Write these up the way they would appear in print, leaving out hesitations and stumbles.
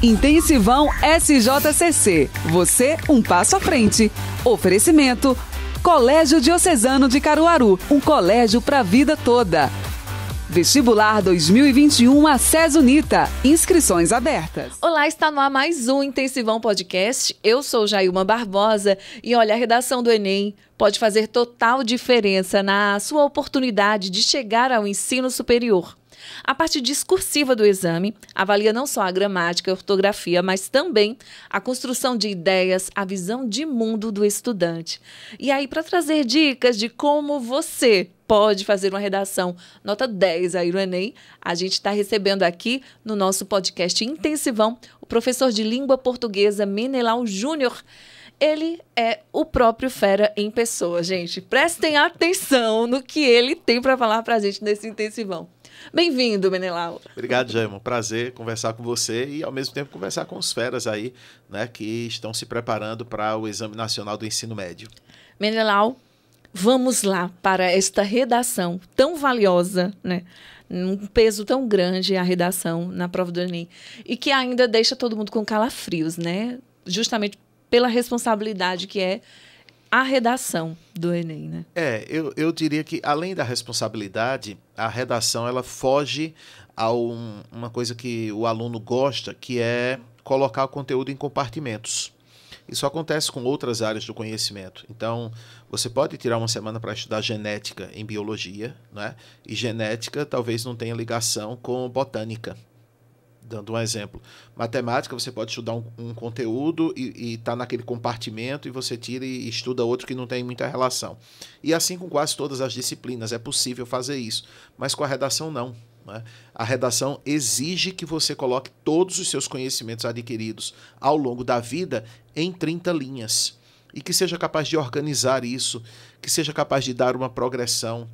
Intensivão SJCC. Você, um passo à frente. Oferecimento: Colégio Diocesano de Caruaru. Um colégio para a vida toda. Vestibular 2021 ACES Unita. Inscrições abertas. Olá, está no ar mais um Intensivão Podcast. Eu sou Jailma Barbosa e olha, a redação do Enem pode fazer total diferença na sua oportunidade de chegar ao ensino superior. A parte discursiva do exame avalia não só a gramática e a ortografia, mas também a construção de ideias, a visão de mundo do estudante. E aí, para trazer dicas de como você pode fazer uma redação nota 10 aí no Enem, a gente está recebendo aqui no nosso podcast Intensivão o professor de língua portuguesa Menelau Júnior. Ele é o próprio fera em pessoa, gente. Prestem atenção no que ele tem para falar para a gente nesse Intensivão. Bem-vindo, Menelau. Obrigado, Jaime. Prazer conversar com você e, ao mesmo tempo, conversar com os feras aí, né, que estão se preparando para o Exame Nacional do Ensino Médio. Menelau, vamos lá para esta redação tão valiosa, né? Um peso tão grande a redação na prova do Enem e que ainda deixa todo mundo com calafrios, né? Justamente pela responsabilidade que é a redação do Enem, né? Eu diria que, além da responsabilidade, a redação ela foge a uma coisa que o aluno gosta, que é colocar o conteúdo em compartimentos. Isso acontece com outras áreas do conhecimento. Então, você pode tirar uma semana para estudar genética em biologia, né? E genética talvez não tenha ligação com botânica. Dando um exemplo. Matemática, você pode estudar um conteúdo e tá naquele compartimento e você tira e estuda outro que não tem muita relação. E assim com quase todas as disciplinas, é possível fazer isso. Mas com a redação, não. Né? A redação exige que você coloque todos os seus conhecimentos adquiridos ao longo da vida em 30 linhas. E que seja capaz de organizar isso, que seja capaz de dar uma progressão,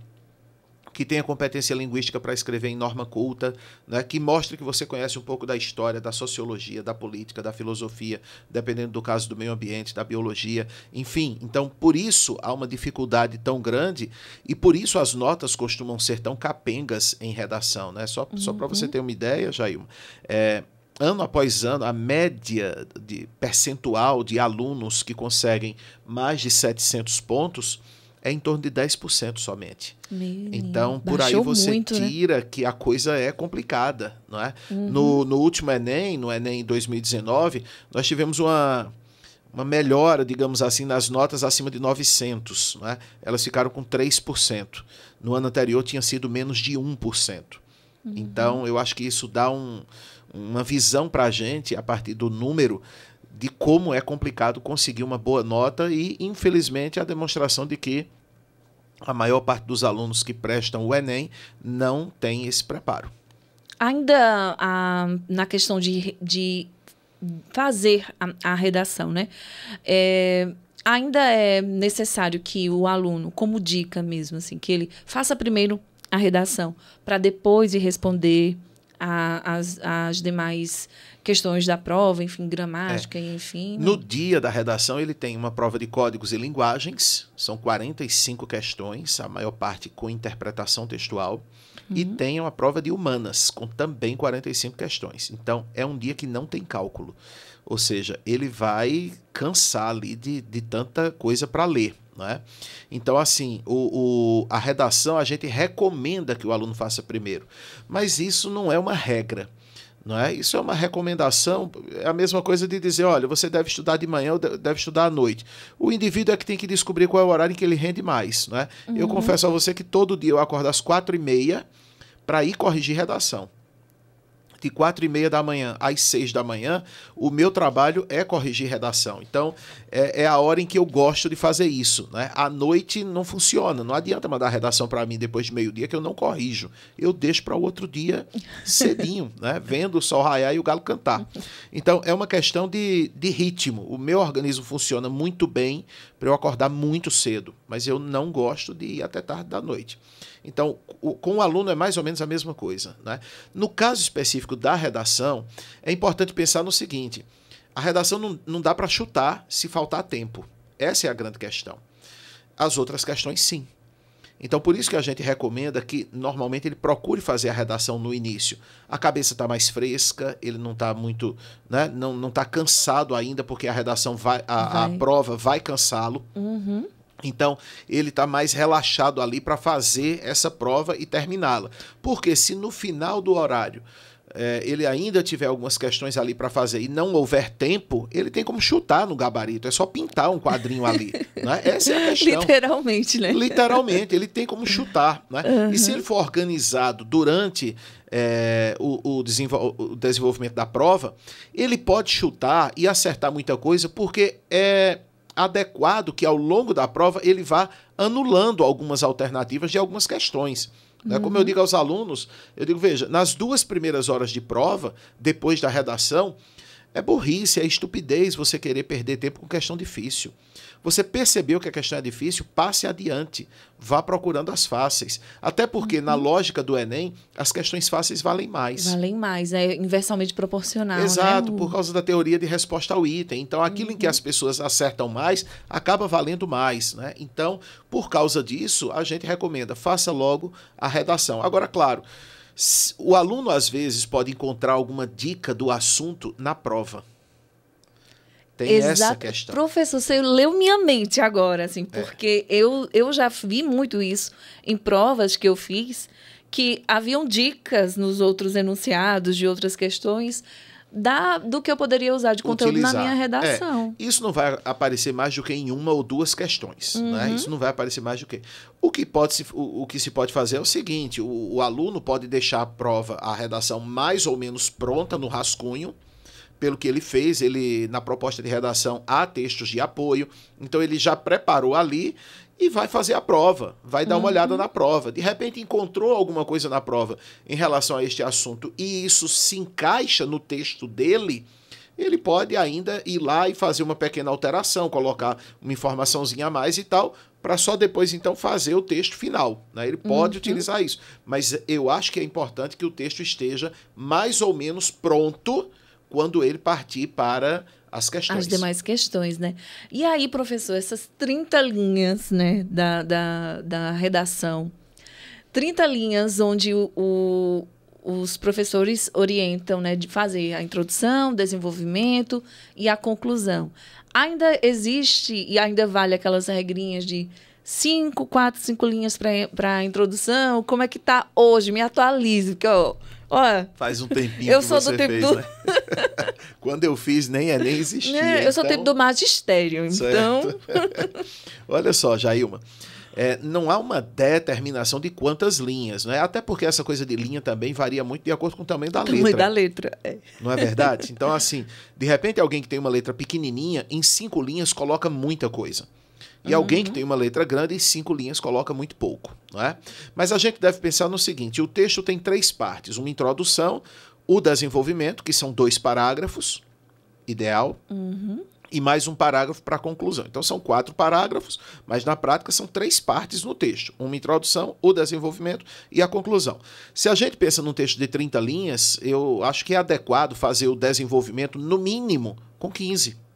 que tenha competência linguística para escrever em norma culta, né, que mostre que você conhece um pouco da história, da sociologia, da política, da filosofia, dependendo do caso do meio ambiente, da biologia, enfim. Então, por isso há uma dificuldade tão grande e por isso as notas costumam ser tão capengas em redação. Né? Só para você ter uma ideia, Jailma, ano após ano, a média de percentual de alunos que conseguem mais de 700 pontos é em torno de 10% somente. Então, por aí você muito, tira, né? Que a coisa é complicada, não é? No último Enem, no Enem 2019, nós tivemos uma melhora, digamos assim, nas notas acima de 900. Não é? Elas ficaram com 3%. No ano anterior tinha sido menos de 1%. Então, eu acho que isso dá uma visão para a gente, a partir do número, de como é complicado conseguir uma boa nota e, infelizmente, a demonstração de que a maior parte dos alunos que prestam o Enem não tem esse preparo. Ainda na questão de fazer a redação, né? Ainda é necessário que o aluno, como dica mesmo, assim, que ele faça primeiro a redação para depois ir responder as demais questões da prova, enfim, gramática, enfim. No dia da redação, ele tem uma prova de códigos e linguagens, são 45 questões, a maior parte com interpretação textual, e tem uma prova de humanas, com também 45 questões. Então, é um dia que não tem cálculo, ou seja, ele vai cansar ali de tanta coisa para ler. Né? Então, assim, a redação a gente recomenda que o aluno faça primeiro, mas isso não é uma regra. Não é? Isso é uma recomendação, é a mesma coisa de dizer, olha, você deve estudar de manhã ou deve estudar à noite. O indivíduo é que tem que descobrir qual é o horário em que ele rende mais. Não é? Eu confesso a você que todo dia eu acordo às 4h30 para ir corrigir redação. De 4h30 da manhã às 6 da manhã, o meu trabalho é corrigir redação. Então, é a hora em que eu gosto de fazer isso. Né? À noite não funciona. Não adianta mandar redação para mim depois de meio-dia que eu não corrijo. Eu deixo para o outro dia cedinho, né? Vendo o sol raiar e o galo cantar. Então, é uma questão de ritmo. O meu organismo funciona muito bem para eu acordar muito cedo, mas eu não gosto de ir até tarde da noite. Então, com o aluno é mais ou menos a mesma coisa. Né? No caso específico da redação, é importante pensar no seguinte: a redação não dá para chutar se faltar tempo. Essa é a grande questão. As outras questões, sim. Então, por isso que a gente recomenda que, normalmente, ele procure fazer a redação no início. A cabeça está mais fresca, ele não está muito, né, não está cansado ainda, porque a redação a prova vai cansá-lo. Uhum. Então, ele está mais relaxado ali para fazer essa prova e terminá-la. Porque se no final do horário ele ainda tiver algumas questões ali para fazer e não houver tempo, ele tem como chutar no gabarito. É só pintar um quadrinho ali. Né? Essa é a questão. Literalmente, né? Literalmente, ele tem como chutar. Né? Uhum. E se ele for organizado durante o desenvolvimento da prova, ele pode chutar e acertar muita coisa, porque é adequado que ao longo da prova ele vá anulando algumas alternativas de algumas questões. Né? Como eu digo aos alunos, eu digo, veja, nas 2 primeiras horas de prova, depois da redação, é burrice, é estupidez você querer perder tempo com questão difícil. Você percebeu que a questão é difícil, passe adiante, vá procurando as fáceis. Até porque, na lógica do Enem, as questões fáceis valem mais. Valem mais, é inversamente proporcional. Exato, né? Por causa da teoria de resposta ao item. Então, aquilo em que as pessoas acertam mais, acaba valendo mais. Né? Então, por causa disso, a gente recomenda, faça logo a redação. Agora, claro, o aluno, às vezes, pode encontrar alguma dica do assunto na prova. Tem essa questão. Professor, você leu minha mente agora, assim, porque eu já vi muito isso em provas que eu fiz, que haviam dicas nos outros enunciados de outras questões do que eu poderia usar de conteúdo na minha redação. Isso não vai aparecer mais do que em 1 ou 2 questões. Né? Isso não vai aparecer mais do que... O que se pode fazer é o seguinte, o aluno pode deixar a redação mais ou menos pronta no rascunho, pelo que ele fez, na proposta de redação há textos de apoio, então ele já preparou ali e vai fazer a prova, vai dar uma olhada na prova. De repente encontrou alguma coisa na prova em relação a este assunto e isso se encaixa no texto dele, ele pode ainda ir lá e fazer uma pequena alteração, colocar uma informaçãozinha a mais e tal, para só depois então fazer o texto final. Né? Ele pode utilizar isso, mas eu acho que é importante que o texto esteja mais ou menos pronto quando ele partir para as questões. As demais questões, né? E aí, professor, essas 30 linhas, né, da redação, 30 linhas onde os professores orientam, né, de fazer a introdução, desenvolvimento e a conclusão. Ainda existe e ainda vale aquelas regrinhas de 5 linhas para a introdução? Como é que está hoje? Me atualize, porque faz um tempinho eu que sou você do tempo fez, né? Quando eu fiz, nem existia. Eu sou do tempo do magistério, então... Olha só, Jailma, não há uma determinação de quantas linhas, né? Até porque essa coisa de linha também varia muito de acordo com o tamanho da letra. O tamanho da letra, Não é verdade? Então, assim, de repente alguém que tem uma letra pequenininha, em 5 linhas coloca muita coisa. E alguém que tem uma letra grande, em 5 linhas, coloca muito pouco. Não é? Mas a gente deve pensar no seguinte, o texto tem 3 partes, uma introdução, o desenvolvimento, que são 2 parágrafos, ideal, e mais um parágrafo para a conclusão. Então são 4 parágrafos, mas na prática são 3 partes no texto, uma introdução, o desenvolvimento e a conclusão. Se a gente pensa num texto de 30 linhas, eu acho que é adequado fazer o desenvolvimento no mínimo com 15.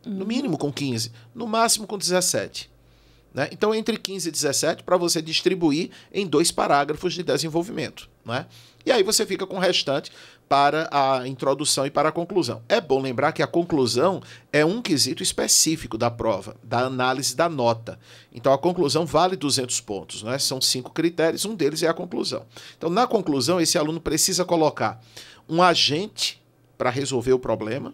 No mínimo com 15, no máximo com 17. Né? Então, entre 15 e 17, para você distribuir em 2 parágrafos de desenvolvimento. Né? E aí você fica com o restante para a introdução e para a conclusão. É bom lembrar que a conclusão é um quesito específico da prova, da análise da nota. Então, a conclusão vale 200 pontos. Né? São 5 critérios, um deles é a conclusão. Então, na conclusão, esse aluno precisa colocar um agente para resolver o problema,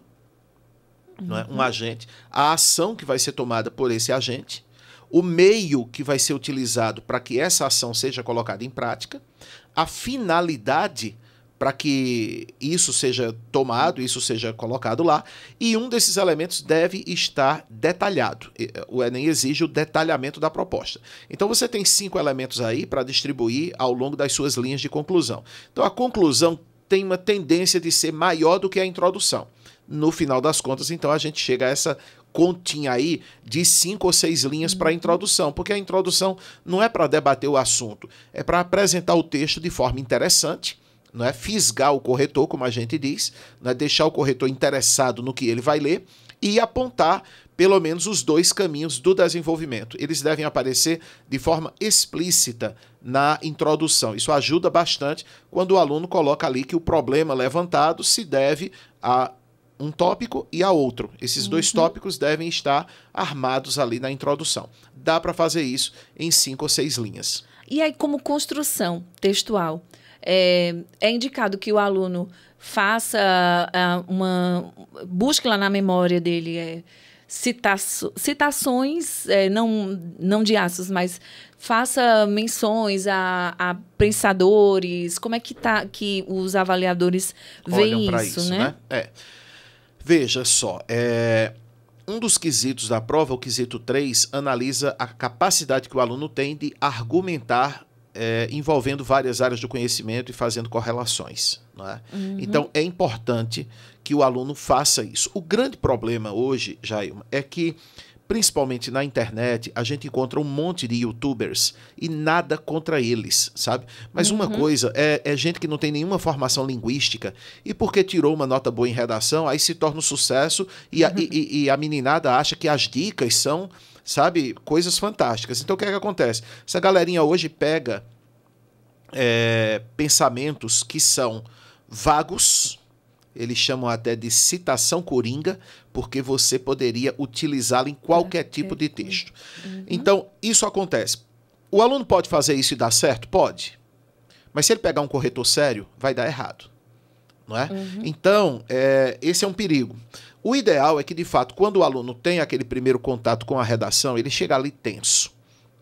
não é? Um agente, a ação que vai ser tomada por esse agente, o meio que vai ser utilizado para que essa ação seja colocada em prática, a finalidade para que isso seja tomado, isso seja colocado lá, e um desses elementos deve estar detalhado. O Enem exige o detalhamento da proposta. Então você tem 5 elementos aí para distribuir ao longo das suas linhas de conclusão. Então a conclusão tem uma tendência de ser maior do que a introdução. No final das contas, então, a gente chega a essa continha aí de 5 ou 6 linhas para a introdução, porque a introdução não é para debater o assunto, é para apresentar o texto de forma interessante, não é fisgar o corretor, como a gente diz, não é deixar o corretor interessado no que ele vai ler, e apontar pelo menos os 2 caminhos do desenvolvimento. Eles devem aparecer de forma explícita na introdução. Isso ajuda bastante quando o aluno coloca ali que o problema levantado se deve a um tópico e a outro. Esses 2 tópicos devem estar armados ali na introdução. Dá para fazer isso em 5 ou 6 linhas. E aí, como construção textual, é indicado que o aluno faça busque lá na memória dele citações, não de assos, mas faça menções a pensadores. Como é que os avaliadores veem isso, né? Veja só, um dos quesitos da prova, o quesito 3, analisa a capacidade que o aluno tem de argumentar envolvendo várias áreas do conhecimento e fazendo correlações. Não é? Então, é importante que o aluno faça isso. O grande problema hoje, Jailma, é que, principalmente na internet, a gente encontra um monte de youtubers e nada contra eles, sabe? Mas uma coisa é gente que não tem nenhuma formação linguística e porque tirou uma nota boa em redação, aí se torna um sucesso e a meninada acha que as dicas são, sabe, coisas fantásticas. Então, o que é que acontece? Essa galerinha hoje pega pensamentos que são vagos, eles chamam até de citação coringa, porque você poderia utilizá-la em qualquer tipo de texto. Então, isso acontece. O aluno pode fazer isso e dar certo? Pode. Mas se ele pegar um corretor sério, vai dar errado. Não é? Então, esse é um perigo. O ideal é que, de fato, quando o aluno tem aquele primeiro contato com a redação, ele chega ali tenso.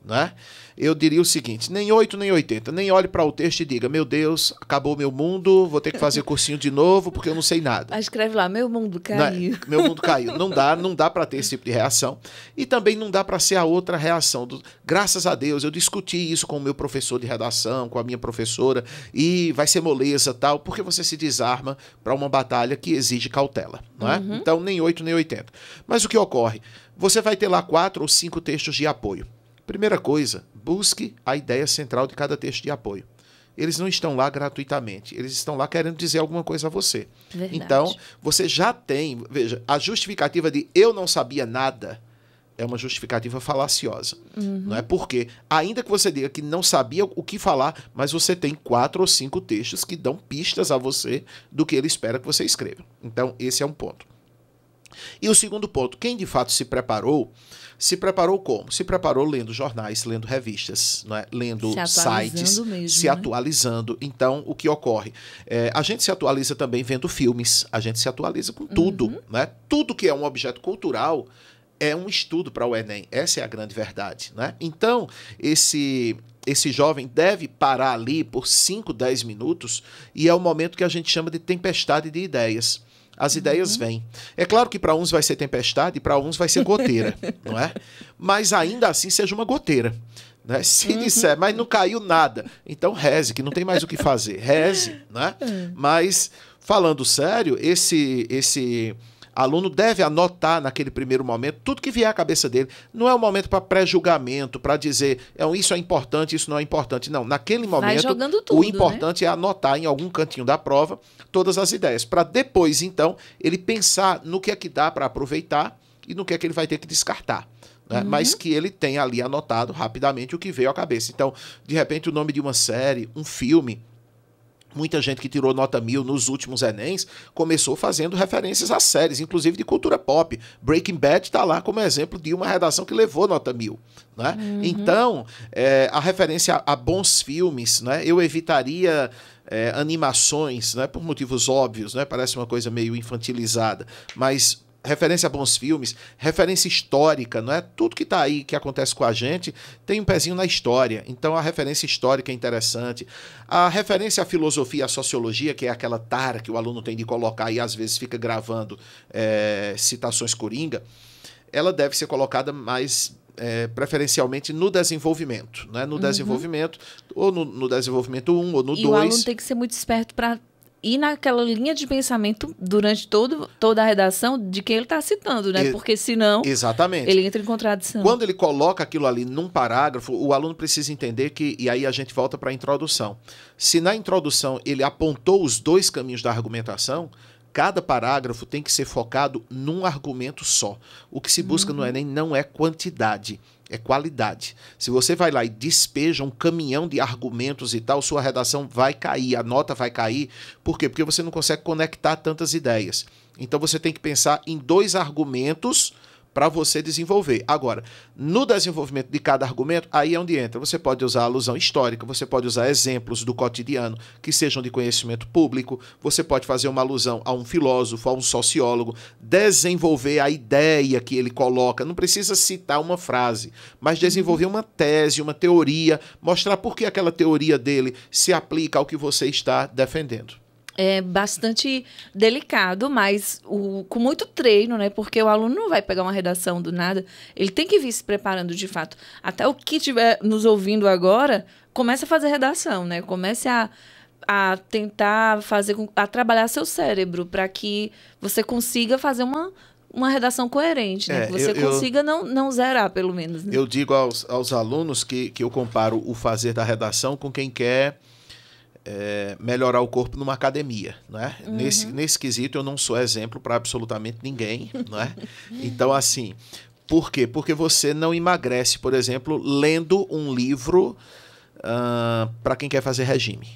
Né? Eu diria o seguinte: nem 8, nem 80, nem olhe para o texto e diga, meu Deus, acabou meu mundo, vou ter que fazer cursinho de novo porque eu não sei nada. Mas escreve lá, meu mundo caiu. Meu mundo caiu. Não dá para ter esse tipo de reação. E também não dá para ser a outra reação. Graças a Deus, eu discuti isso com o meu professor de redação, com a minha professora, e vai ser moleza, tal, porque você se desarma para uma batalha que exige cautela. Não é? Então, nem 8, nem 80. Mas o que ocorre? Você vai ter lá 4 ou 5 textos de apoio. Primeira coisa, busque a ideia central de cada texto de apoio. Eles não estão lá gratuitamente, eles estão lá querendo dizer alguma coisa a você. Verdade. Então, você já tem, veja, a justificativa de eu não sabia nada é uma justificativa falaciosa. Não é? Porque, ainda que você diga que não sabia o que falar, mas você tem 4 ou 5 textos que dão pistas a você do que ele espera que você escreva. Então, esse é um ponto. E o segundo ponto, quem de fato se preparou como? Se preparou lendo jornais, lendo revistas, não é? Lendo sites, se atualizando. Então, o que ocorre? A gente se atualiza também vendo filmes, a gente se atualiza com tudo. Né? Tudo que é um objeto cultural é um estudo para o Enem. Essa é a grande verdade. Né? Então, esse jovem deve parar ali por 5, 10 minutos e é o momento que a gente chama de tempestade de ideias. As ideias vêm. É claro que para uns vai ser tempestade e para uns vai ser goteira, não é? Mas ainda assim seja uma goteira. Né? Se disser, mas não caiu nada, então reze, que não tem mais o que fazer. Reze, né? Mas, falando sério, esse aluno deve anotar naquele primeiro momento tudo que vier à cabeça dele. Não é um momento para pré-julgamento, para dizer isso é importante, isso não é importante. Não, naquele momento tudo, o importante é anotar em algum cantinho da prova todas as ideias, para depois, então, ele pensar no que é que dá para aproveitar e no que é que ele vai ter que descartar. Né? Mas que ele tenha ali anotado rapidamente o que veio à cabeça. Então, de repente, o nome de uma série, um filme. Muita gente que tirou nota 1000 nos últimos Enems começou fazendo referências a séries, inclusive de cultura pop. Breaking Bad está lá como exemplo de uma redação que levou nota 1000. Né? Então, a referência a bons filmes, né? Eu evitaria animações, né? Por motivos óbvios, né? Parece uma coisa meio infantilizada, mas referência a bons filmes, referência histórica, não é? Tudo que está aí, que acontece com a gente, tem um pezinho na história. Então, a referência histórica é interessante. A referência à filosofia e à sociologia, que é aquela tara que o aluno tem de colocar e às vezes fica gravando citações coringa, ela deve ser colocada mais preferencialmente no desenvolvimento. Né? No desenvolvimento, ou no desenvolvimento 1 ou no 2. E o aluno tem que ser muito esperto para ir naquela linha de pensamento durante toda a redação de quem ele está citando, né? Porque senão ele entra em contradição. Quando ele coloca aquilo ali num parágrafo, o aluno precisa entender que, e aí a gente volta para a introdução. Se na introdução ele apontou os 2 caminhos da argumentação, cada parágrafo tem que ser focado num argumento só. O que se busca no Enem não é quantidade, é qualidade. Se você vai lá e despeja um caminhão de argumentos e tal, sua redação vai cair, a nota vai cair. Por quê? Porque você não consegue conectar tantas ideias. Então você tem que pensar em 2 argumentos para você desenvolver. Agora, no desenvolvimento de cada argumento, aí é onde entra. Você pode usar alusão histórica, você pode usar exemplos do cotidiano que sejam de conhecimento público, você pode fazer uma alusão a um filósofo, a um sociólogo, desenvolver a ideia que ele coloca. Não precisa citar uma frase, mas desenvolver uma tese, uma teoria, mostrar por que aquela teoria dele se aplica ao que você está defendendo. É bastante delicado, mas com muito treino, né? Porque o aluno não vai pegar uma redação do nada. Ele tem que vir se preparando de fato. Até o que estiver nos ouvindo agora, comece a fazer redação, né? Comece a tentar fazer, a trabalhar seu cérebro para que você consiga fazer uma redação coerente, né? Que você consiga não zerar, pelo menos. Né? Eu digo aos alunos que eu comparo o fazer da redação com quem quer melhorar o corpo numa academia, né? Nesse quesito eu não sou exemplo para absolutamente ninguém, né? Então, assim, por quê? Porque você não emagrece, por exemplo, lendo um livro para quem quer fazer regime.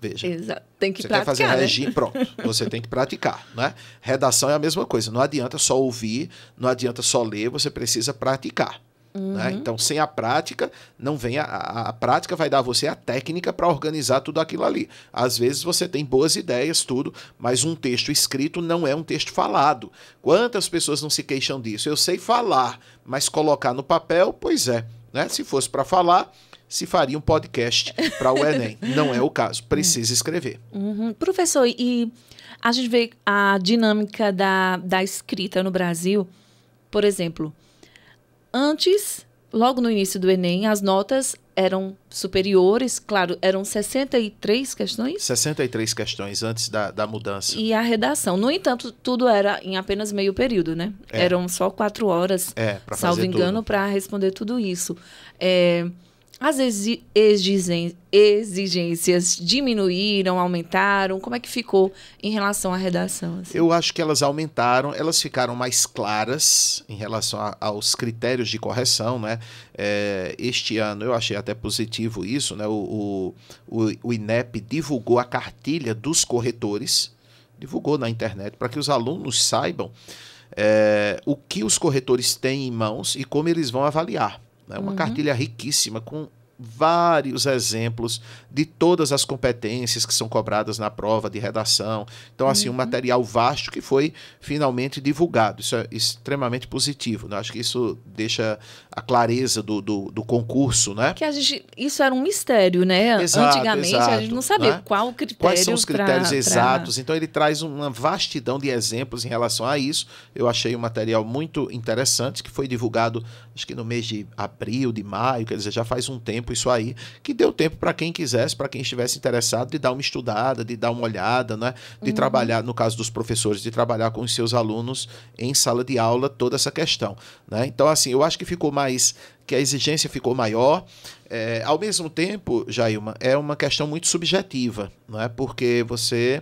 Veja. Exato. Tem que você praticar, quer fazer né? regime, pronto. Você tem que praticar, né? Redação é a mesma coisa. Não adianta só ouvir, não adianta só ler, você precisa praticar. Né? Então, sem a prática, não vem a prática vai dar a você a técnica para organizar tudo aquilo ali. Às vezes você tem boas ideias, tudo, mas um texto escrito não é um texto falado. Quantas pessoas não se queixam disso? Eu sei falar, mas colocar no papel, pois é. Né? Se fosse para falar, se faria um podcast para o Enem. Não é o caso. Precisa escrever. Professor, e a gente vê a dinâmica da escrita no Brasil, por exemplo... Antes, logo no início do Enem, as notas eram superiores, claro, eram 63 questões? 63 questões antes da mudança. E a redação. No entanto, tudo era em apenas meio período, né? Eram só 4 horas, salvo engano, para responder tudo isso. As exigências diminuíram, aumentaram? Como é que ficou em relação à redação? Assim? Eu acho que elas aumentaram, elas ficaram mais claras em relação aos critérios de correção, né? Este ano eu achei até positivo isso, né? O INEP divulgou a cartilha dos corretores, divulgou na internet para que os alunos saibam o que os corretores têm em mãos e como eles vão avaliar. É uma cartilha riquíssima, com vários exemplos de todas as competências que são cobradas na prova de redação. Então, assim, um material vasto que foi finalmente divulgado. Isso é extremamente positivo, né? Acho que isso deixa a clareza do concurso, né? Que isso era um mistério, né? Exato, antigamente exato, a gente não sabia, né? Qual o critério. Quais são os critérios exatos. Então, ele traz uma vastidão de exemplos em relação a isso. Eu achei um material muito interessante, que foi divulgado, acho que no mês de abril, de maio, quer dizer, já faz um tempo isso aí, que deu tempo para quem quisesse, para quem estivesse interessado, de dar uma estudada, de dar uma olhada, né? De trabalhar, no caso dos professores, de trabalhar com os seus alunos em sala de aula toda essa questão, né? Então, assim, eu acho que a exigência ficou maior. Ao mesmo tempo, Jailma, é uma questão muito subjetiva, não é? Porque você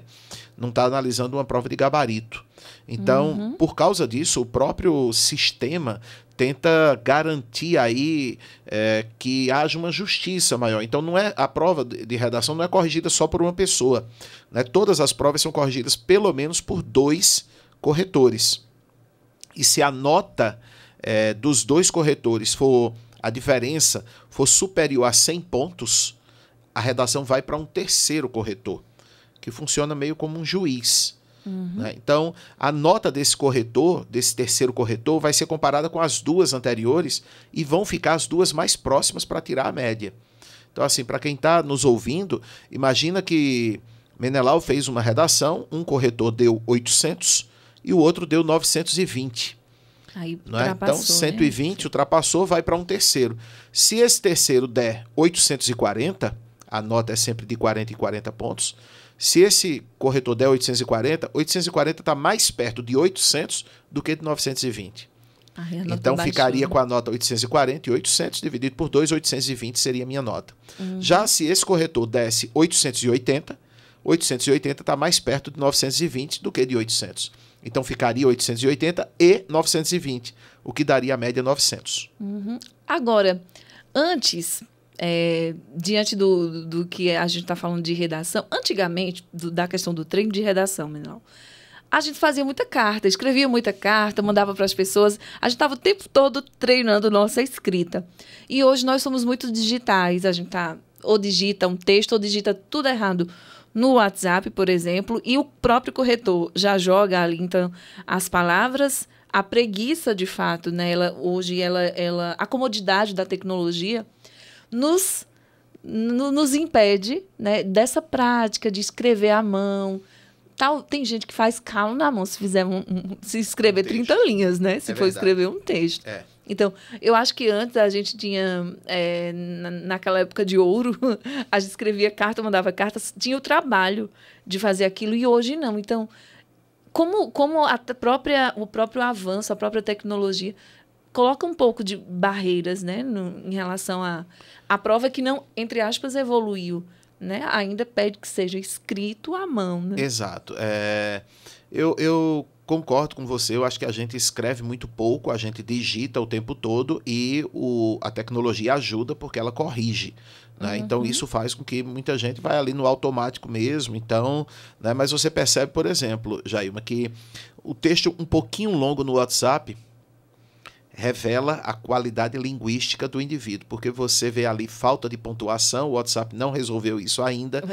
não está analisando uma prova de gabarito. Então, por causa disso, o próprio sistema tenta garantir aí que haja uma justiça maior. Então, a prova de redação não é corrigida só por uma pessoa, né? Todas as provas são corrigidas pelo menos por 2 corretores. E se a nota dos 2 corretores a diferença for superior a 100 pontos, a redação vai para um terceiro corretor, que funciona meio como um juiz. Né? Então, a nota desse terceiro corretor, vai ser comparada com as 2 anteriores e vão ficar as 2 mais próximas para tirar a média. Então, assim, para quem está nos ouvindo, imagina que Menelau fez uma redação, um corretor deu 800 e o outro deu 920. Aí não é? Então, 120 né? Ultrapassou, vai para um terceiro. Se esse terceiro der 840, a nota é sempre de 40 em 40 pontos. Se esse corretor der 840 está mais perto de 800 do que de 920. Então, ficaria com a nota 840 e 800 dividido por 2, 820 seria a minha nota. Já se esse corretor desse 880, 880 está mais perto de 920 do que de 800. Então ficaria 880 e 920, o que daria a média 900. Agora, antes, diante do que a gente está falando de redação, antigamente, da questão do treino de redação, Menal, a gente fazia muita carta, escrevia muita carta, mandava para as pessoas. A gente estava o tempo todo treinando nossa escrita. E hoje nós somos muito digitais. A gente ou digita um texto ou digita tudo errado no WhatsApp, por exemplo, e o próprio corretor já joga ali, então, as palavras, a preguiça, de fato, né? Hoje, a comodidade da tecnologia nos impede, né, dessa prática de escrever à mão. Tem gente que faz calo na mão se escrever 30 linhas, né? Se for escrever um texto. Então, eu acho que antes a gente tinha, naquela época de ouro, a gente escrevia carta, mandava carta, tinha o trabalho de fazer aquilo, e hoje não. Então, como o próprio avanço, a própria tecnologia, coloca um pouco de barreiras, né, em relação à prova que não, entre aspas, evoluiu, né? Ainda pede que seja escrito à mão, né? Exato. Eu concordo com você, eu acho que a gente escreve muito pouco, a gente digita o tempo todo e a tecnologia ajuda porque ela corrige, né? Então isso faz com que muita gente vai ali no automático mesmo, então, né? Mas você percebe, por exemplo, Jailma, que o texto um pouquinho longo no WhatsApp revela a qualidade linguística do indivíduo, porque você vê ali falta de pontuação, o WhatsApp não resolveu isso ainda,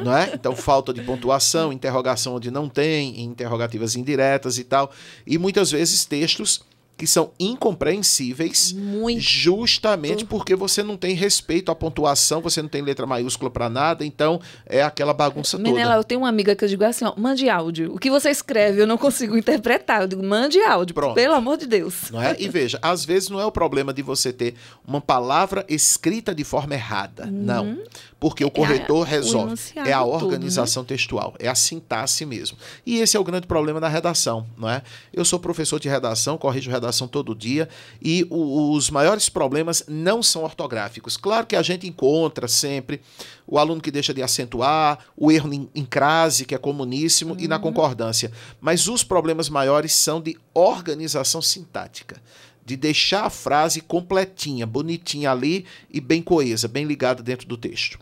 não é? Então, falta de pontuação, interrogação onde não tem, interrogativas indiretas e tal, e muitas vezes textos que são incompreensíveis justamente porque você não tem respeito à pontuação, você não tem letra maiúscula para nada, então é aquela bagunça toda. Menela, eu tenho uma amiga que eu digo assim, ó, mande áudio. O que você escreve eu não consigo interpretar. Eu digo, mande áudio, pronto, pelo amor de Deus. Não é? E veja, às vezes não é o problema de você ter uma palavra escrita de forma errada, não. Porque o corretor resolve. É a organização textual, é a sintaxe mesmo. E esse é o grande problema da redação, não é? Eu sou professor de redação, corrijo redação todo dia, e os maiores problemas não são ortográficos. Claro que a gente encontra sempre o aluno que deixa de acentuar, o erro em crase, que é comuníssimo, e na concordância. Mas os problemas maiores são de organização sintática, de deixar a frase completinha, bonitinha ali e bem coesa, bem ligada dentro do texto.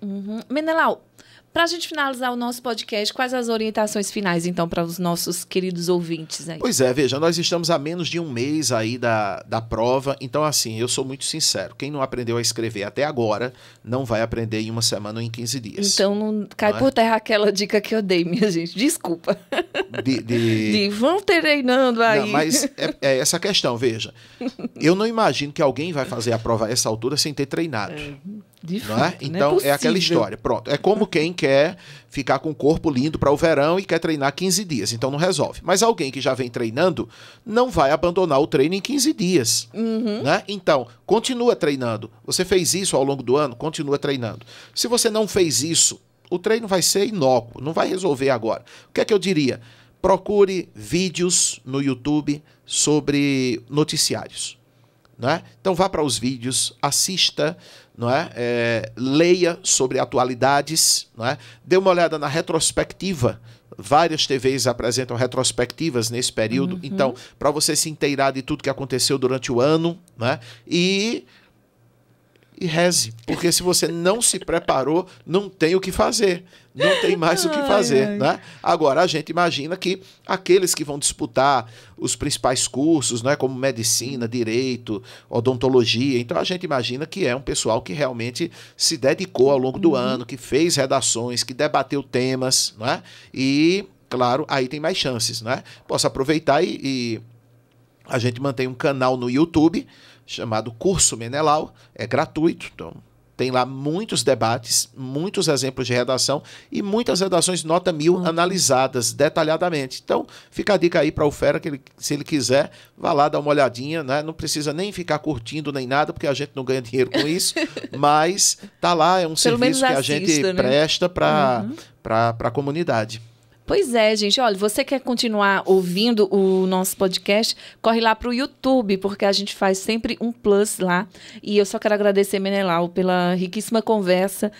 Menelau, para a gente finalizar o nosso podcast, quais as orientações finais, então, para os nossos queridos ouvintes aí? Pois é, veja, nós estamos a menos de um mês aí da prova, então, assim, eu sou muito sincero, quem não aprendeu a escrever até agora, não vai aprender em uma semana ou em 15 dias. Então, não cai por terra aquela dica que eu dei, minha gente, desculpa. Vão treinando aí. Não, mas é essa questão, veja, eu não imagino que alguém vai fazer a prova a essa altura sem ter treinado. Não é? Então, é aquela história. Pronto. É como quem quer ficar com o corpo lindo para o verão e quer treinar 15 dias. Então, não resolve. Mas alguém que já vem treinando não vai abandonar o treino em 15 dias. Né? Então, continua treinando. Você fez isso ao longo do ano? Continua treinando. Se você não fez isso, o treino vai ser inócuo. Não vai resolver agora. O que é que eu diria? Procure vídeos no YouTube sobre noticiários. Não é? Então, vá para os vídeos, assista, não é? Leia sobre atualidades, não é? Dê uma olhada na retrospectiva. Várias TVs apresentam retrospectivas nesse período. Então, para você se inteirar de tudo que aconteceu durante o ano, não é? E reze, porque se você não se preparou, não tem o que fazer, não tem mais o que fazer, né? Agora, a gente imagina que aqueles que vão disputar os principais cursos, né, como medicina, direito, odontologia, então a gente imagina que é um pessoal que realmente se dedicou ao longo do ano, que fez redações, que debateu temas, né? E, claro, aí tem mais chances, né? Posso aproveitar e a gente mantém um canal no YouTube chamado Curso Menelau, é gratuito, então tem lá muitos debates, muitos exemplos de redação e muitas redações nota 1000 analisadas detalhadamente. Então, fica a dica aí para o Fera, que se ele quiser, vá lá dar uma olhadinha, né? Não precisa nem ficar curtindo nem nada, porque a gente não ganha dinheiro com isso, mas tá lá, é um serviço que a gente presta para a comunidade. Pois é, gente. Olha, você quer continuar ouvindo o nosso podcast? Corre lá para o YouTube, porque a gente faz sempre um plus lá. E eu só quero agradecer Menelau pela riquíssima conversa.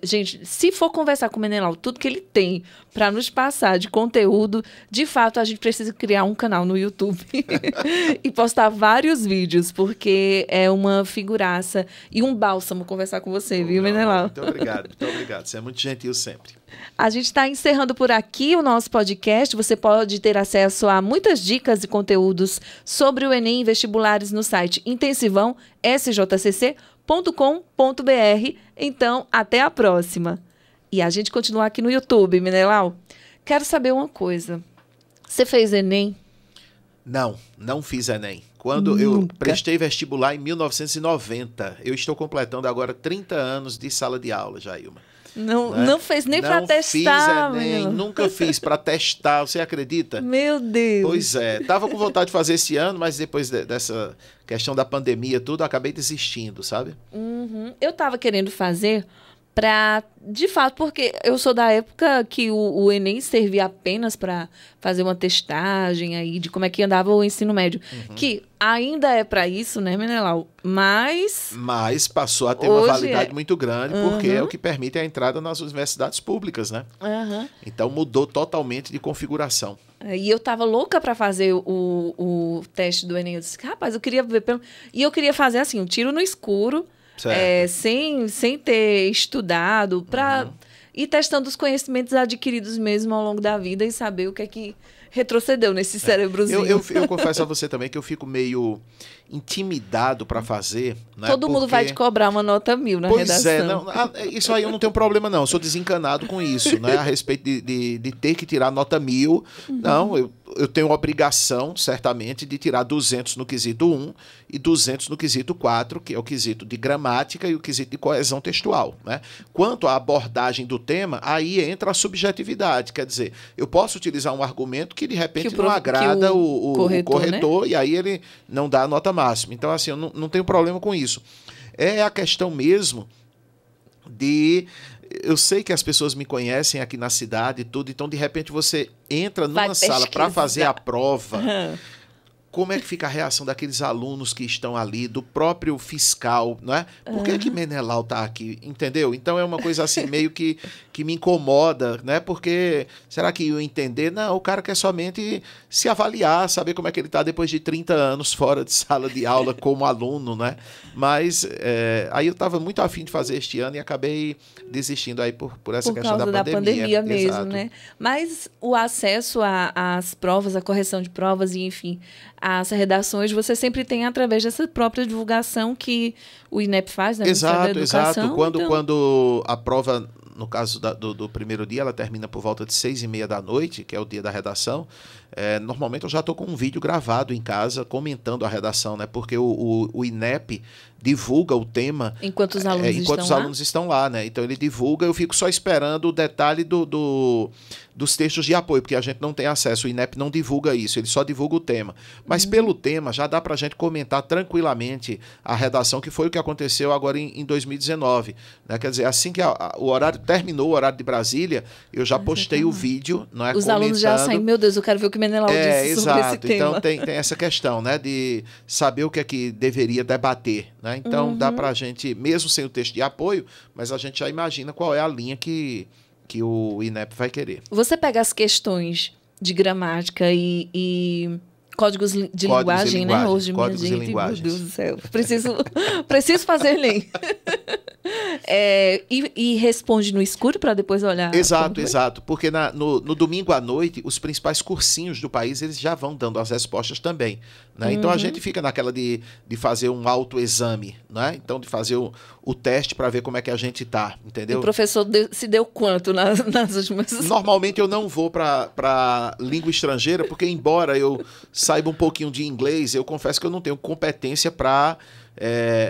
Gente, se for conversar com o Menelau, tudo que ele tem para nos passar de conteúdo, de fato, a gente precisa criar um canal no YouTube e postar vários vídeos, porque é uma figuraça e um bálsamo conversar com você, viu, Menelau? Muito obrigado, muito obrigado. Você é muito gentil sempre. A gente está encerrando por aqui o nosso podcast. Você pode ter acesso a muitas dicas e conteúdos sobre o Enem e vestibulares no site intensivão.sjcc.com.br. Então, até a próxima. E a gente continua aqui no YouTube, Menelau. Quero saber uma coisa. Você fez Enem? Não fiz Enem. Quando eu prestei vestibular em 1990, eu estou completando agora 30 anos de sala de aula, Jailma. Não fez nem para testar, fiz Enem, nunca fiz para testar, você acredita? Meu Deus. Pois é, tava com vontade de fazer esse ano, mas depois dessa questão da pandemia tudo, eu acabei desistindo, sabe? Eu tava querendo fazer de fato, porque eu sou da época que o Enem servia apenas para fazer uma testagem aí de como é que andava o ensino médio. Que ainda é para isso, né, Menelau? Mas passou a ter uma validade muito grande, porque é o que permite a entrada nas universidades públicas, né? Então mudou totalmente de configuração. E eu tava louca para fazer o teste do Enem. Eu disse, rapaz, eu queria ver E eu queria fazer assim, um tiro no escuro, sem ter estudado, para ir testando os conhecimentos adquiridos mesmo ao longo da vida e saber o que é que retrocedeu nesse cérebrozinho. Eu confesso a você também que eu fico meio intimidado para fazer. Né? Todo mundo vai te cobrar uma nota 1000 na redação. Isso aí eu não tenho problema não, eu sou desencanado com isso, né? A respeito de ter que tirar nota 1000. Não, eu tenho obrigação, certamente, de tirar 200 no quesito 1 e 200 no quesito 4, que é o quesito de gramática e o quesito de coesão textual. Né? Quanto à abordagem do tema, aí entra a subjetividade. Quer dizer, eu posso utilizar um argumento que de repente não agrada o corretor, né? E aí ele não dá a nota máxima. Então, assim, eu não tenho problema com isso. É a questão mesmo de... Eu sei que as pessoas me conhecem aqui na cidade e tudo, então de repente você entra numa sala para fazer a prova. Como é que fica a reação daqueles alunos que estão ali, do próprio fiscal, não é? Por que Menelau está aqui, entendeu? Então é uma coisa assim meio que me incomoda, né? Porque será que eu entender? Não, o cara quer somente se avaliar, saber como é que ele está depois de 30 anos fora de sala de aula como aluno, né? Mas aí eu estava muito afim de fazer este ano e acabei desistindo aí por essa questão da pandemia. Por causa da pandemia mesmo, Exato. né? Mas o acesso às provas, a correção de provas e, enfim, as redações, você sempre tem através dessa própria divulgação que o INEP faz, né? Exato. Quando a prova, no caso do primeiro dia, ela termina por volta de 6h30 da noite, que é o dia da redação, normalmente eu já estou com um vídeo gravado em casa comentando a redação, né? Porque o INEP divulga o tema enquanto os alunos estão lá, né? Então ele divulga, eu fico só esperando o detalhe dos textos de apoio, porque a gente não tem acesso, o INEP não divulga isso, ele só divulga o tema. Mas pelo tema já dá para a gente comentar tranquilamente a redação, que foi o que aconteceu agora em 2019. Né? Quer dizer, assim que o horário terminou, o horário de Brasília, eu já postei o vídeo, não é? Os alunos já saem, meu Deus, eu quero ver o que Menelau disse sobre esse tema. Então tem essa questão, né, de saber o que é que deveria debater, né? Então dá pra gente, mesmo sem o texto de apoio, mas a gente já imagina qual é a linha que o INEP vai querer. Você pega as questões de gramática e códigos de linguagem, né? Hoje, minha gente, meu Deus do céu. Preciso fazer Enem. E responde no escuro para depois olhar. Exato. Porque no domingo à noite, os principais cursinhos do país, eles já vão dando as respostas também. Né? Então a gente fica naquela de fazer um autoexame, né? Então de fazer o teste para ver como é que a gente tá, entendeu? E o professor se deu quanto nas últimas... Normalmente eu não vou para língua estrangeira, porque embora eu saiba um pouquinho de inglês, eu confesso que eu não tenho competência para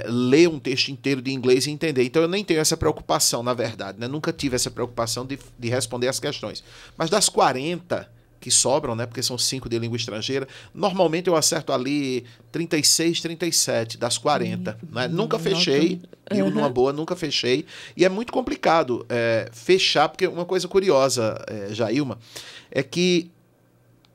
ler um texto inteiro de inglês e entender. Então eu nem tenho essa preocupação, na verdade, né? Nunca tive essa preocupação de responder as questões. Mas das 40 que sobram, né? Porque são 5 de língua estrangeira. Normalmente eu acerto ali 36, 37 das 40. Né? Nunca fechei, digo numa boa, nunca fechei. E é muito complicado fechar, porque uma coisa curiosa, Jailma, é que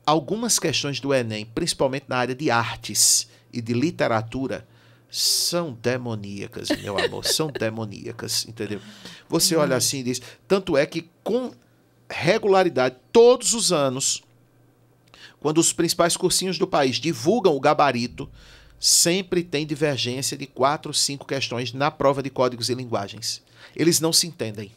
algumas questões do Enem, principalmente na área de artes e de literatura, são demoníacas, meu amor, são demoníacas, entendeu? Você olha assim e diz... Tanto é que com regularidade, todos os anos, quando os principais cursinhos do país divulgam o gabarito, sempre tem divergência de 4 ou 5 questões na prova de códigos e linguagens. Eles não se entendem.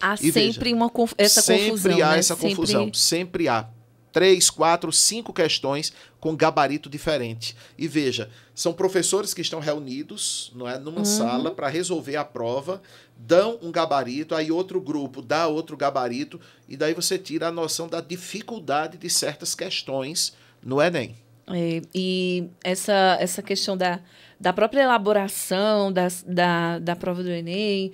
Há sempre essa confusão. Sempre há essa confusão, sempre há 3, 4, 5 questões com gabarito diferente. E veja, são professores que estão reunidos, não é, numa sala para resolver a prova, dão um gabarito, aí outro grupo dá outro gabarito, e daí você tira a noção da dificuldade de certas questões no Enem. E essa questão da própria elaboração da prova do Enem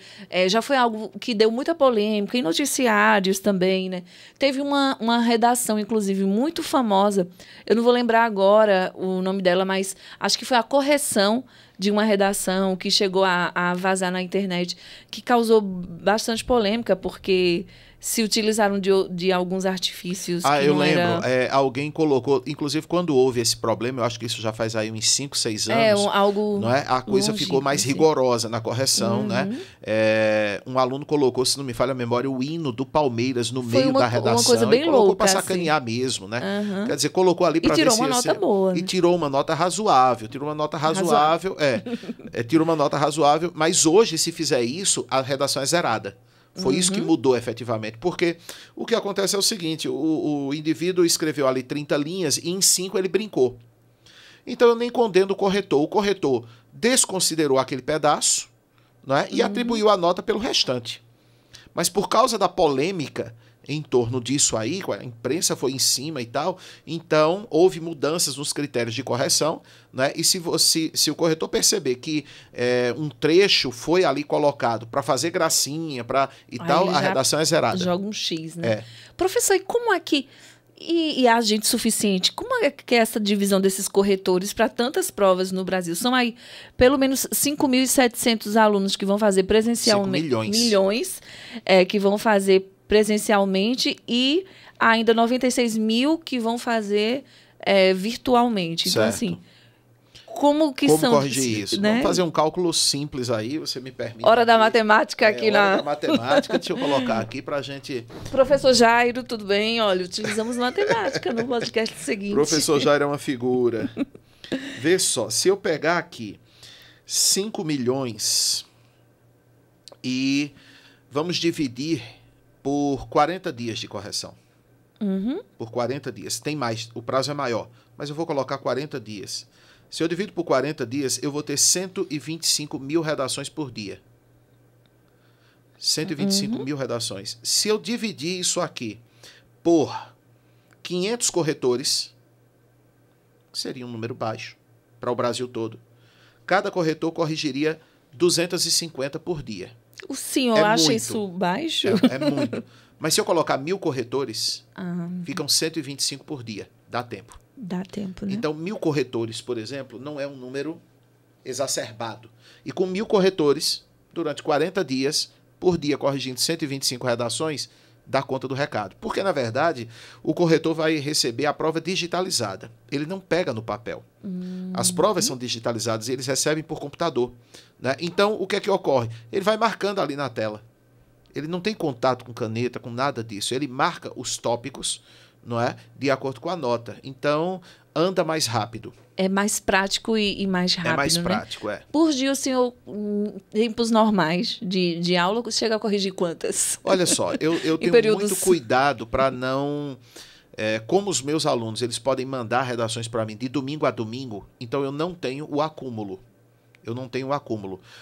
já foi algo que deu muita polêmica, em noticiários também, né? Teve uma redação, inclusive, muito famosa, eu não vou lembrar agora o nome dela, mas acho que foi a correção de uma redação que chegou a vazar na internet, que causou bastante polêmica, porque se utilizaram de alguns artifícios. Ah, eu lembro. Alguém colocou, inclusive quando houve esse problema, eu acho que isso já faz aí uns 5, 6 anos. Algo. Não é? A coisa ficou mais rigorosa na correção, né? Um aluno colocou, se não me falha a memória, o hino do Palmeiras no meio da redação. Uma coisa bem colocou louca, para sacanear mesmo, né? Quer dizer, colocou ali para ver se... E tirou uma nota boa. E tirou uma nota razoável. Tirou uma nota razoável. Tirou uma nota razoável, mas hoje, se fizer isso, a redação é zerada. Foi isso que mudou efetivamente, porque o que acontece é o seguinte, o indivíduo escreveu ali 30 linhas e em 5 ele brincou. Então eu nem condeno o corretor desconsiderou aquele pedaço, não é? E atribuiu a nota pelo restante. Mas por causa da polêmica em torno disso aí, a imprensa foi em cima e tal, então houve mudanças nos critérios de correção, né? E se o corretor perceber que um trecho foi ali colocado para fazer gracinha tal, a redação é zerada. Joga um X, né? Professor, e como é que... E a gente suficiente? Como é que é essa divisão desses corretores para tantas provas no Brasil? São aí pelo menos 5.700 alunos que vão fazer presencialmente. 5 milhões. Milhões que vão fazer presencialmente e ainda 96 mil que vão fazer virtualmente. Então, assim, como corrigir isso? Né? Vamos fazer um cálculo simples aí, você me permite. Hora da matemática aqui hora da matemática, deixa eu colocar aqui pra gente... Professor Jairo, tudo bem? Olha, utilizamos matemática no podcast seguinte. Professor Jairo é uma figura. Vê só, se eu pegar aqui 5 milhões e vamos dividir por 40 dias de correção. Por 40 dias. Tem mais, o prazo é maior, mas eu vou colocar 40 dias. Se eu divido por 40 dias, eu vou ter 125 mil redações por dia. 125 mil redações. Se eu dividir isso aqui por 500 corretores, seria um número baixo para o Brasil todo. Cada corretor corrigiria 250 por dia. O senhor acha isso baixo? É muito. Mas se eu colocar 1.000 corretores, ficam 125 por dia. Dá tempo. Dá tempo, né? Então, 1.000 corretores, por exemplo, não é um número exacerbado. E com 1.000 corretores, durante 40 dias, por dia, corrigindo 125 redações, dá conta do recado. Porque, na verdade, o corretor vai receber a prova digitalizada. Ele não pega no papel. As provas são digitalizadas e eles recebem por computador. Né? Então, o que é que ocorre? Ele vai marcando ali na tela. Ele não tem contato com caneta, com nada disso. Ele marca os tópicos, não é? De acordo com a nota. Então, anda mais rápido. É mais prático e mais rápido, é mais né? prático, Por dia, o senhor, em tempos normais de aula, chega a corrigir quantas? Olha só, eu tenho muito cuidado para não... como os meus alunos, eles podem mandar redações para mim de domingo a domingo, então eu não tenho o acúmulo.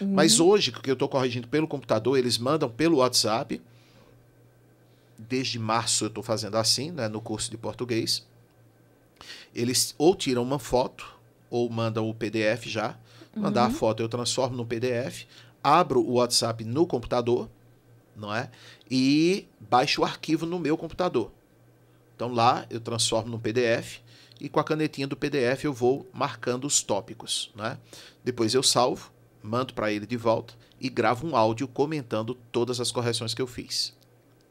Mas hoje, que eu estou corrigindo pelo computador, eles mandam pelo WhatsApp. Desde março eu estou fazendo assim, né, no curso de português. Eles ou tiram uma foto, ou mandam o PDF já. Mandar a foto eu transformo no PDF, abro o WhatsApp no computador, não é? E baixo o arquivo no meu computador. Então lá eu transformo num PDF e com a canetinha do PDF eu vou marcando os tópicos, né? Depois eu salvo, mando para ele de volta e gravo um áudio comentando todas as correções que eu fiz.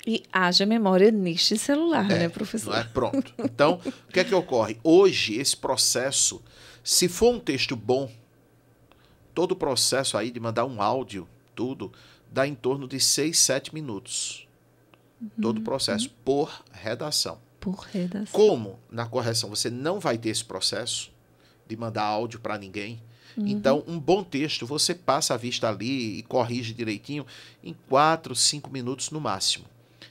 E haja memória neste celular, né, professor? Não é? Pronto. Então, o que é que ocorre? Hoje, esse processo, se for um texto bom, todo o processo aí de mandar um áudio, tudo, dá em torno de 6, 7 minutos. Todo o processo, por redação. Por redação. Como na correção você não vai ter esse processo de mandar áudio para ninguém, então um bom texto você passa a vista ali e corrige direitinho em 4, 5 minutos no máximo.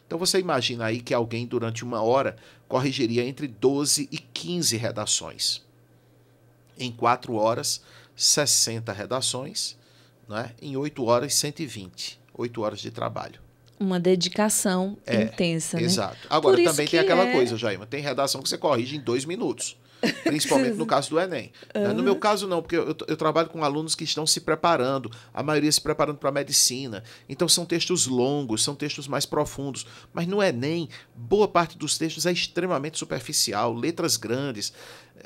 Então você imagina aí que alguém durante 1 hora corrigiria entre 12 e 15 redações. Em 4 horas, 60 redações, né? Em 8 horas, 120. 8 horas de trabalho. Uma dedicação intensa, né? Exato. Agora, também tem aquela coisa, Jaima, tem redação que você corrige em 2 minutos. Principalmente no caso do Enem. No meu caso, não, porque eu trabalho com alunos que estão se preparando, a maioria se preparando para a medicina. Então, são textos longos, são textos mais profundos. Mas no Enem, boa parte dos textos é extremamente superficial, letras grandes,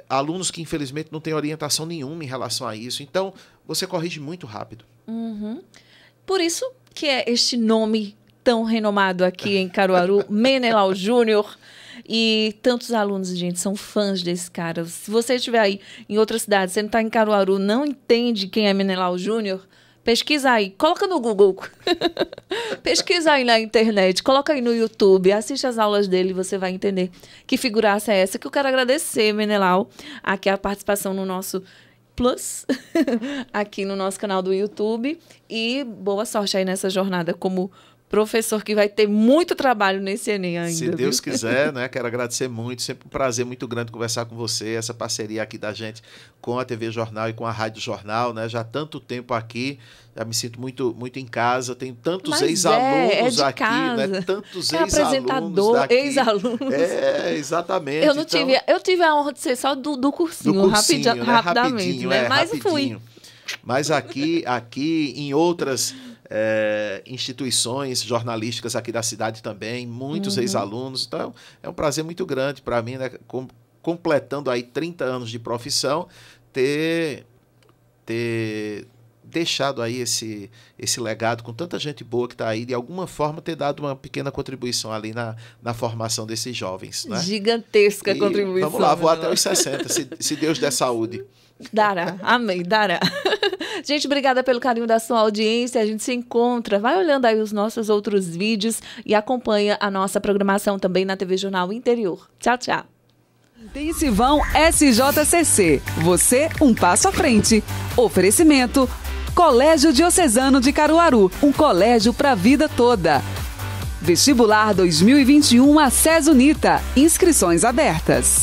alunos que, infelizmente, não têm orientação nenhuma em relação a isso. Então, você corrige muito rápido. Por isso que é este nome tão renomado aqui em Caruaru, Menelau Júnior. E tantos alunos, gente, são fãs desse cara. Se você estiver aí em outra cidade, você não está em Caruaru, não entende quem é Menelau Júnior, pesquisa aí, coloca no Google. Pesquisa aí na internet, coloca aí no YouTube, assiste as aulas dele e você vai entender que figuraça é essa. Que eu quero agradecer, Menelau, aqui a participação no nosso Plus, aqui no nosso canal do YouTube. E boa sorte aí nessa jornada como professor, que vai ter muito trabalho nesse Enem ainda. Se Deus quiser, né? Quero agradecer muito. Sempre um prazer muito grande conversar com você. Essa parceria aqui da gente com a TV Jornal e com a Rádio Jornal, né? Já há tanto tempo aqui, já me sinto muito, muito em casa. Tenho tantos ex-alunos de aqui, casa. né? Tantos apresentador, daqui. Ex-alunos. Exatamente. Eu tive a honra de ser só do cursinho, né? Rapidamente, né? Mas rapidinho. fui. Mas aqui em outras instituições jornalísticas aqui da cidade também, muitos ex-alunos. Então, é um prazer muito grande para mim, né, completando aí 30 anos de profissão, ter deixado aí esse legado com tanta gente boa que está aí, de alguma forma ter dado uma pequena contribuição ali na formação desses jovens. Né? Gigantesca contribuição. Vamos lá, vou até os 60, se Deus der saúde. Dará, amém, dará. Gente, obrigada pelo carinho da sua audiência. A gente se encontra, vai olhando aí os nossos outros vídeos e acompanha a nossa programação também na TV Jornal Interior. Tchau, tchau. Intensivão SJCC. Você, um passo à frente. Oferecimento: Colégio Diocesano de Caruaru. Um colégio para a vida toda. Vestibular 2021 ACES Unita. Inscrições abertas.